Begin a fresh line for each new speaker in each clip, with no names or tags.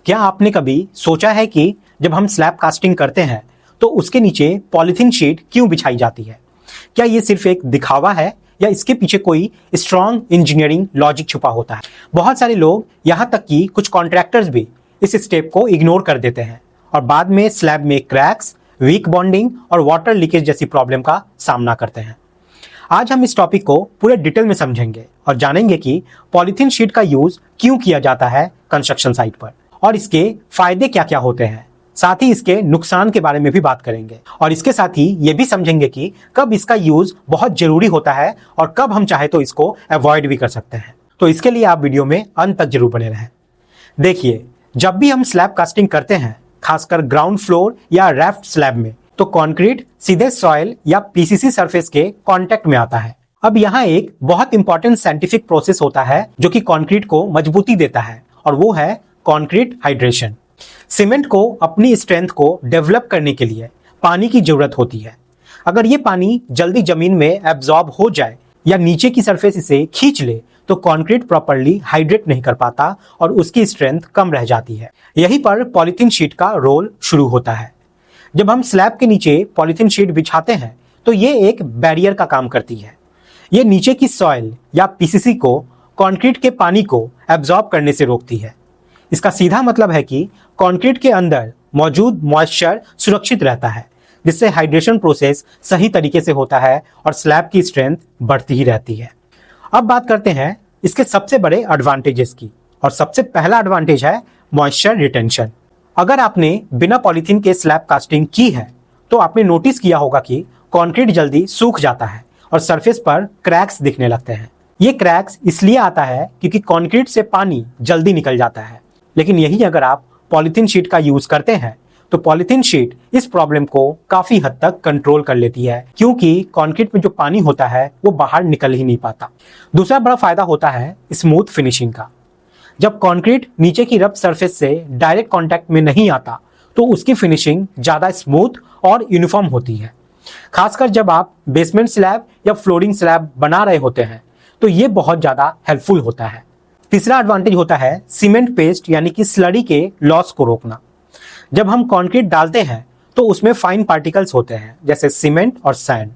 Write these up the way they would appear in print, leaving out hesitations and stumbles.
क्या आपने कभी सोचा है कि जब हम स्लैब कास्टिंग करते हैं तो उसके नीचे पॉलीथीन शीट क्यों बिछाई जाती है? क्या ये सिर्फ एक दिखावा है या इसके पीछे कोई स्ट्रॉन्ग इंजीनियरिंग लॉजिक छुपा होता है? बहुत सारे लोग, यहाँ तक कि कुछ कॉन्ट्रैक्टर्स भी इस स्टेप को इग्नोर कर देते हैं और बाद में स्लैब में क्रैक्स, वीक बॉन्डिंग और वाटर लीकेज जैसी प्रॉब्लम का सामना करते हैं। आज हम इस टॉपिक को पूरे डिटेल में समझेंगे और जानेंगे कि पॉलीथीन शीट का यूज क्यों किया जाता है कंस्ट्रक्शन साइट पर और इसके फायदे क्या क्या होते हैं। साथ ही इसके नुकसान के बारे में भी बात करेंगे और इसके साथ ही ये भी समझेंगे कि कब इसका यूज बहुत जरूरी होता है और कब हम चाहे तो इसको अवॉइड भी कर सकते हैं। तो इसके लिए आप वीडियो में अंत तक जरूर बने रहें। देखिए, जब भी हम स्लैब कास्टिंग करते हैं, खासकर ग्राउंड फ्लोर या रैफ्ट स्लैब में, तो कंक्रीट सीधे सॉइल या पीसीसी सरफेस के कांटेक्ट में आता है। अब यहाँ एक बहुत इंपॉर्टेंट साइंटिफिक प्रोसेस होता है जो कि कंक्रीट को मजबूती देता है और वो है कंक्रीट हाइड्रेशन। सीमेंट को अपनी स्ट्रेंथ को डेवलप करने के लिए पानी की जरूरत होती है। अगर ये पानी जल्दी जमीन में एब्जॉर्ब हो जाए या नीचे की सरफेस इसे खींच ले तो कंक्रीट प्रॉपर्ली हाइड्रेट नहीं कर पाता और उसकी स्ट्रेंथ कम रह जाती है। यहीं पर पॉलीथीन शीट का रोल शुरू होता है। जब हम स्लैब के नीचे पॉलीथीन शीट बिछाते हैं तो ये एक बैरियर का काम करती है। ये नीचे की सॉइल या पीसीसी को कंक्रीट के पानी को एब्जॉर्ब करने से रोकती है। इसका सीधा मतलब है कि कंक्रीट के अंदर मौजूद मॉइस्चर सुरक्षित रहता है, जिससे हाइड्रेशन प्रोसेस सही तरीके से होता है और स्लैब की स्ट्रेंथ बढ़ती ही रहती है। अब बात करते हैं इसके सबसे बड़े एडवांटेजेस की और सबसे पहला एडवांटेज है मॉइस्चर रिटेंशन। अगर आपने बिना पॉलीथीन के स्लैब कास्टिंग की है तो आपने नोटिस किया होगा कि कंक्रीट जल्दी सूख जाता है और सरफेस पर क्रैक्स दिखने लगते हैं। ये क्रैक्स इसलिए आता है क्योंकि कंक्रीट से पानी जल्दी निकल जाता है। लेकिन यही अगर आप पॉलीथीन शीट का यूज करते हैं तो पॉलीथीन शीट इस प्रॉब्लम को काफी हद तक कंट्रोल कर लेती है, क्योंकि कंक्रीट में जो पानी होता है वो बाहर निकल ही नहीं पाता। दूसरा बड़ा फायदा होता है स्मूथ फिनिशिंग का। जब कंक्रीट नीचे की रफ सरफेस से डायरेक्ट कांटेक्ट में नहीं आता तो उसकी फिनिशिंग ज्यादा स्मूथ और यूनिफॉर्म होती है। खासकर जब आप बेसमेंट स्लैब या फ्लोरिंग स्लैब बना रहे होते हैं तो ये बहुत ज्यादा हेल्पफुल होता है। तीसरा एडवांटेज होता है सीमेंट पेस्ट यानी कि स्लरी के लॉस को रोकना। जब हम कंक्रीट डालते हैं तो उसमें फाइन पार्टिकल्स होते हैं जैसे सीमेंट और सैंड।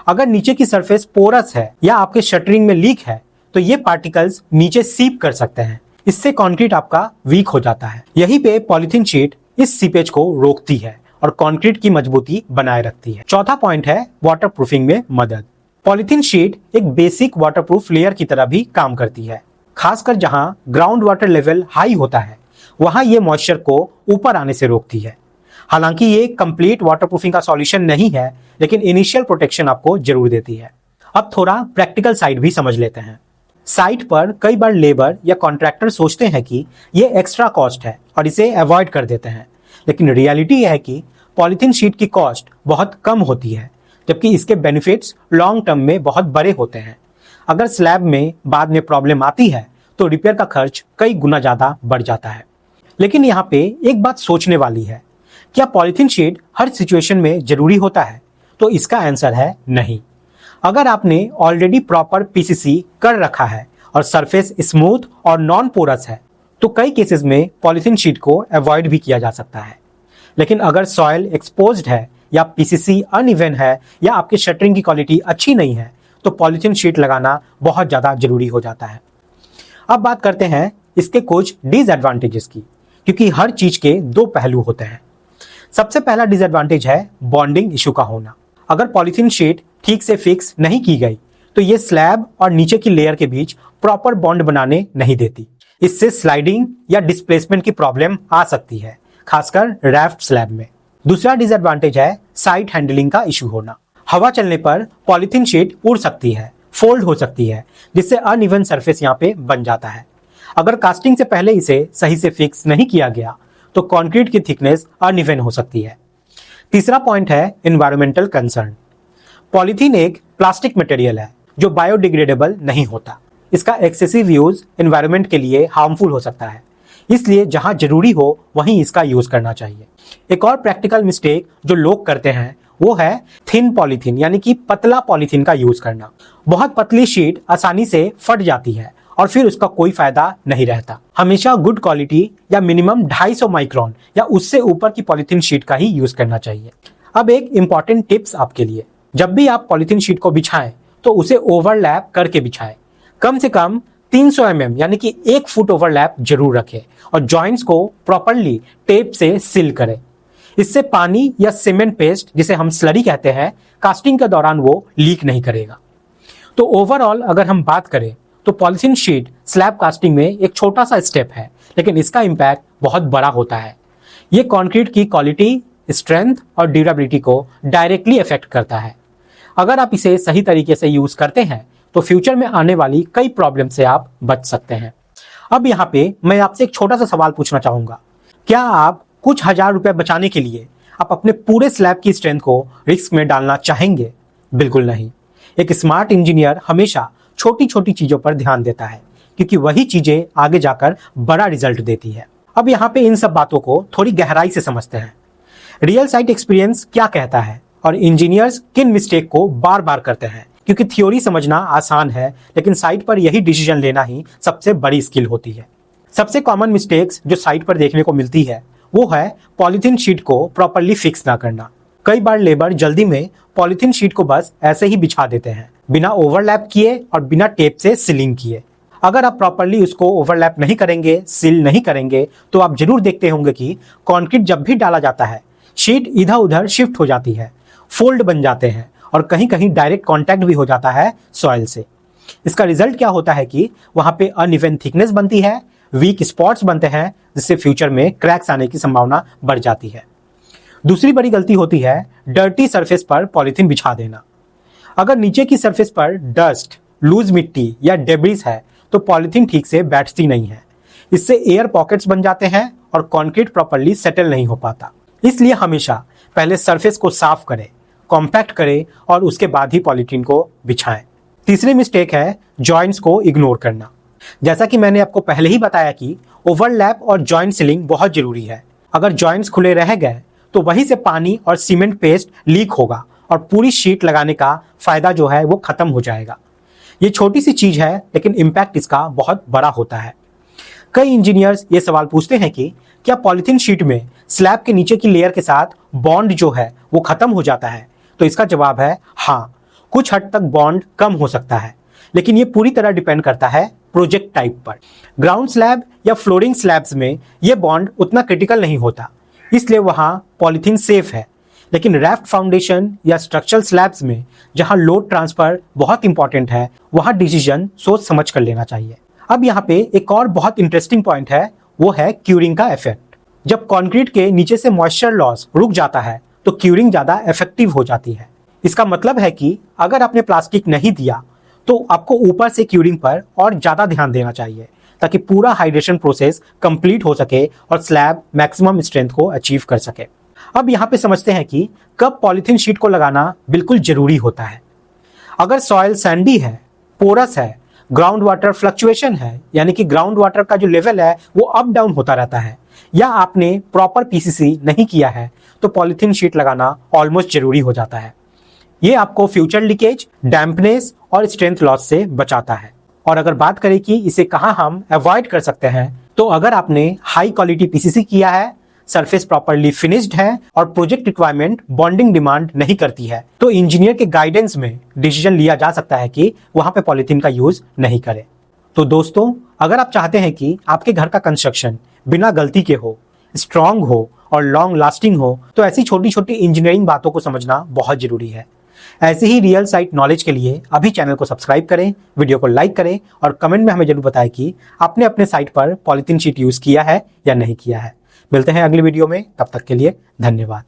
अगर नीचे की सरफेस पोरस है या आपके शटरिंग में लीक है तो ये पार्टिकल्स नीचे सीप कर सकते हैं। इससे कंक्रीट आपका वीक हो जाता है। यहीं पे पॉलीथीन शीट इस सीपेज को रोकती है और कंक्रीट की मजबूती बनाए रखती है। चौथा पॉइंट है वाटर प्रूफिंग में मदद। पॉलीथीन शीट एक बेसिक वाटरप्रूफ लेयर की तरह भी काम करती है। खासकर जहां ग्राउंड वाटर लेवल हाई होता है वहां ये मॉइस्चर को ऊपर आने से रोकती है। हालांकि ये कंप्लीट वाटरप्रूफिंग का सॉल्यूशन नहीं है, लेकिन इनिशियल प्रोटेक्शन आपको जरूर देती है। अब थोड़ा प्रैक्टिकल साइड भी समझ लेते हैं। साइट पर कई बार लेबर या कॉन्ट्रैक्टर सोचते हैं कि ये एक्स्ट्रा कॉस्ट है और इसे अवॉइड कर देते हैं, लेकिन रियलिटी यह है कि पॉलीथीन शीट की कॉस्ट बहुत कम होती है, जबकि इसके बेनिफिट्स लॉन्ग टर्म में बहुत बड़े होते हैं। अगर स्लैब में बाद में प्रॉब्लम आती है तो रिपेयर का खर्च कई गुना ज्यादा बढ़ जाता है। लेकिन यहाँ पे एक बात सोचने वाली है, क्या पॉलीथीन शीट हर सिचुएशन में जरूरी होता है? तो इसका आंसर है नहीं। अगर आपने ऑलरेडी प्रॉपर पीसीसी कर रखा है और सरफेस स्मूथ और नॉन पोरस है तो कई केसेस में पॉलीथीन शीट को अवॉइड भी किया जा सकता है। लेकिन अगर सॉइल एक्सपोज्ड है या पीसीसी अनइवन है या आपकी शटरिंग की क्वालिटी अच्छी नहीं है तो पॉलीथीन शीट लगाना बहुत ज्यादा जरूरी हो जाता है। अब बात करते हैं इसके कुछ डिसएडवांटेजेस की, क्योंकि हर चीज के दो पहलू होते हैं। सबसे पहला डिसएडवांटेज है बॉन्डिंग इशू का होना। अगर पॉलीथीन शीट ठीक से फिक्स नहीं की गई तो ये स्लैब और नीचे की लेयर के बीच प्रॉपर बॉन्ड बनाने नहीं देती। इससे स्लाइडिंग या डिस्प्लेसमेंट की प्रॉब्लम आ सकती है, खासकर रैफ्ट स्लैब में। दूसरा डिसएडवांटेज है साइट हैंडलिंग का इशू होना। हवा चलने पर पॉलीथीन शीट उड़ सकती है, फोल्ड हो सकती है, जिससे अनइवन सरफेस यहाँ पे बन जाता है। अगर कास्टिंग से पहले इसे सही से फिक्स नहीं किया गया तो कंक्रीट की थिकनेस अनइवन हो सकती है। तीसरा पॉइंट है एनवायरमेंटल कंसर्न। पॉलीथीन एक प्लास्टिक मटेरियल है जो बायोडिग्रेडेबल नहीं होता। इसका एक्सेसिव यूज एनवायरमेंट के लिए हार्मफुल हो सकता है, इसलिए जहां जरूरी हो वहीं इसका यूज करना चाहिए। एक और प्रैक्टिकल मिस्टेक जो लोग करते हैं वो है थिन पॉलीथीन यानी कि पतला पॉलीथीन का यूज करना। बहुत पतली शीट आसानी से फट जाती है और फिर उसका कोई फायदा नहीं रहता। हमेशा गुड क्वालिटी या मिनिमम 250 माइक्रोन या उससे ऊपर की पॉलिथीन शीट का ही यूज करना चाहिए। अब एक इंपॉर्टेंट टिप्स आपके लिए, जब भी आप पॉलिथीन शीट को बिछाएं तो उसे ओवरलैप करके बिछाएं। कम से कम 300 mm यानी कि 1 फुट ओवरलैप जरूर रखें और जॉइंट्स को प्रॉपरली टेप से सील करें। इससे पानी या सीमेंट पेस्ट, जिसे हम स्लरी कहते हैं, कास्टिंग के दौरान वो लीक नहीं करेगा। तो ओवरऑल अगर हम बात करें तो पॉलिथीन शीट स्लैब कास्टिंग में एक छोटा सा स्टेप है, लेकिन इसका इम्पैक्ट बहुत बड़ा होता है। ये कंक्रीट की क्वालिटी, स्ट्रेंथ और ड्यूरेबिलिटी को डायरेक्टली इफेक्ट करता है। अगर आप इसे सही तरीके से यूज करते हैं तो फ्यूचर में आने वाली कई प्रॉब्लम से आप बच सकते हैं। अब यहाँ पे मैं आपसे एक छोटा सा सवाल पूछना चाहूंगा, क्या आप कुछ हजार रुपए बचाने के लिए आप अपने पूरे स्लैब की स्ट्रेंथ को रिस्क में डालना चाहेंगे? बिल्कुल नहीं। एक स्मार्ट इंजीनियर हमेशा छोटी छोटी चीजों पर ध्यान देता है, क्योंकि वही चीजें आगे जाकर बड़ा रिजल्ट देती है। अब यहाँ पे इन सब बातों को थोड़ी गहराई से समझते हैं। रियल साइट एक्सपीरियंस क्या कहता है और इंजीनियर्स किन मिस्टेक को बार बार करते हैं, क्योंकि थ्योरी समझना आसान है, लेकिन साइट पर यही डिसीजन लेना ही सबसे बड़ी स्किल होती है। सबसे कॉमन मिस्टेक्स जो साइट पर देखने को मिलती है वो है पॉलिथीन शीट को प्रॉपरली फिक्स ना करना। कई बार लेबर जल्दी में पॉलिथीन शीट को बस ऐसे ही बिछा देते हैं, बिना ओवरलैप किए और बिना टेप से सीलिंग किए। अगर आप प्रॉपरली उसको ओवरलैप नहीं करेंगे, सील नहीं करेंगे, तो आप जरूर देखते होंगे कि कंक्रीट जब भी डाला जाता है शीट इधर उधर शिफ्ट हो जाती है, फोल्ड बन जाते हैं और कहीं कहीं डायरेक्ट कांटेक्ट भी हो जाता है सॉइल से। इसका रिजल्ट क्या होता है कि वहां पे अनइवन थिकनेस बनती है, वीक स्पॉट्स बनते हैं, जिससे फ्यूचर में क्रैक्स आने की संभावना बढ़ जाती है। दूसरी बड़ी गलती होती है डर्टी सरफेस पर पॉलिथीन बिछा देना। अगर नीचे की सरफेस पर डस्ट, लूज मिट्टी या डेब्रिस है तो पॉलिथीन ठीक से बैठती नहीं है। इससे एयर पॉकेट्स बन जाते हैं और कंक्रीट प्रॉपरली सेटल नहीं हो पाता। इसलिए हमेशा पहले सरफेस को साफ करें, कॉम्पैक्ट करें और उसके बाद ही पॉलिथीन को बिछाएं। तीसरी मिस्टेक है जॉइंट्स को इग्नोर करना। जैसा कि मैंने आपको पहले ही बताया कि ओवरलैप और जॉइंट सीलिंग बहुत जरूरी है। अगर जॉइंट्स खुले रह गए तो वहीं से पानी और सीमेंट पेस्ट लीक होगा और पूरी शीट लगाने का फायदा जो है वो खत्म हो जाएगा। ये छोटी सी चीज है, लेकिन इम्पैक्ट इसका बहुत बड़ा होता है। कई इंजीनियर्स ये सवाल पूछते हैं कि क्या पॉलिथीन शीट में स्लैब के नीचे की लेयर के साथ बॉन्ड जो है वो खत्म हो जाता है? तो इसका जवाब है हाँ, कुछ हद तक बॉन्ड कम हो सकता है, लेकिन ये पूरी तरह डिपेंड करता है प्रोजेक्ट टाइप पर। ग्राउंड स्लैब या फ्लोरिंग स्लैब्स में ये बॉन्ड उतना क्रिटिकल नहीं होता, इसलिए वहां पॉलिथीन सेफ है। लेकिन रैफ्ट फाउंडेशन या स्ट्रक्चरल स्लैब्स में जहां लोड ट्रांसफर बहुत इंपॉर्टेंट है, वहां डिसीजन सोच समझ कर लेना चाहिए। अब यहाँ पे एक और बहुत इंटरेस्टिंग पॉइंट है, वो है क्यूरिंग का इफेक्ट। जब कंक्रीट के नीचे से मॉइस्चर लॉस रुक जाता है तो क्यूरिंग ज्यादा इफेक्टिव हो जाती है। इसका मतलब है कि अगर आपने प्लास्टिक नहीं दिया तो आपको ऊपर से क्यूरिंग पर और ज्यादा ध्यान देना चाहिए, ताकि पूरा हाइड्रेशन प्रोसेस कंप्लीट हो सके और स्लैब मैक्सिमम स्ट्रेंथ को अचीव कर सके। अब यहाँ पे समझते हैं कि कब पॉलिथीन शीट को लगाना बिल्कुल जरूरी होता है। अगर सॉइल सैंडी है, पोरस है, ग्राउंड वाटर फ्लक्चुएशन है, यानी कि ग्राउंड वाटर का जो लेवल है वो अप डाउन होता रहता है, या आपने प्रॉपर पीसीसी नहीं किया है, तो पॉलिथीन शीट लगाना ऑलमोस्ट जरूरी हो जाता है। ये आपको फ्यूचर लीकेज, डैम्पनेस और स्ट्रेंथ लॉस से बचाता है। और अगर बात करें कि इसे कहाँ हम अवॉइड कर सकते हैं, तो अगर आपने हाई क्वालिटी पीसीसी किया है, सरफेस प्रॉपरली फिनिश्ड है और प्रोजेक्ट रिक्वायरमेंट बॉन्डिंग डिमांड नहीं करती है, तो इंजीनियर के गाइडेंस में डिसीजन लिया जा सकता है कि वहां पे पॉलिथीन का यूज नहीं करें। तो दोस्तों, अगर आप चाहते हैं कि आपके घर का कंस्ट्रक्शन बिना गलती के हो, स्ट्रांग हो और लॉन्ग लास्टिंग हो, तो ऐसी छोटी छोटी इंजीनियरिंग बातों को समझना बहुत जरूरी है। ऐसे ही रियल साइट नॉलेज के लिए अभी चैनल को सब्सक्राइब करें, वीडियो को लाइक करें और कमेंट में हमें जरूर बताएं कि आपने अपने साइट पर पॉलिथीन शीट यूज किया है या नहीं किया है। मिलते हैं अगली वीडियो में, तब तक के लिए धन्यवाद।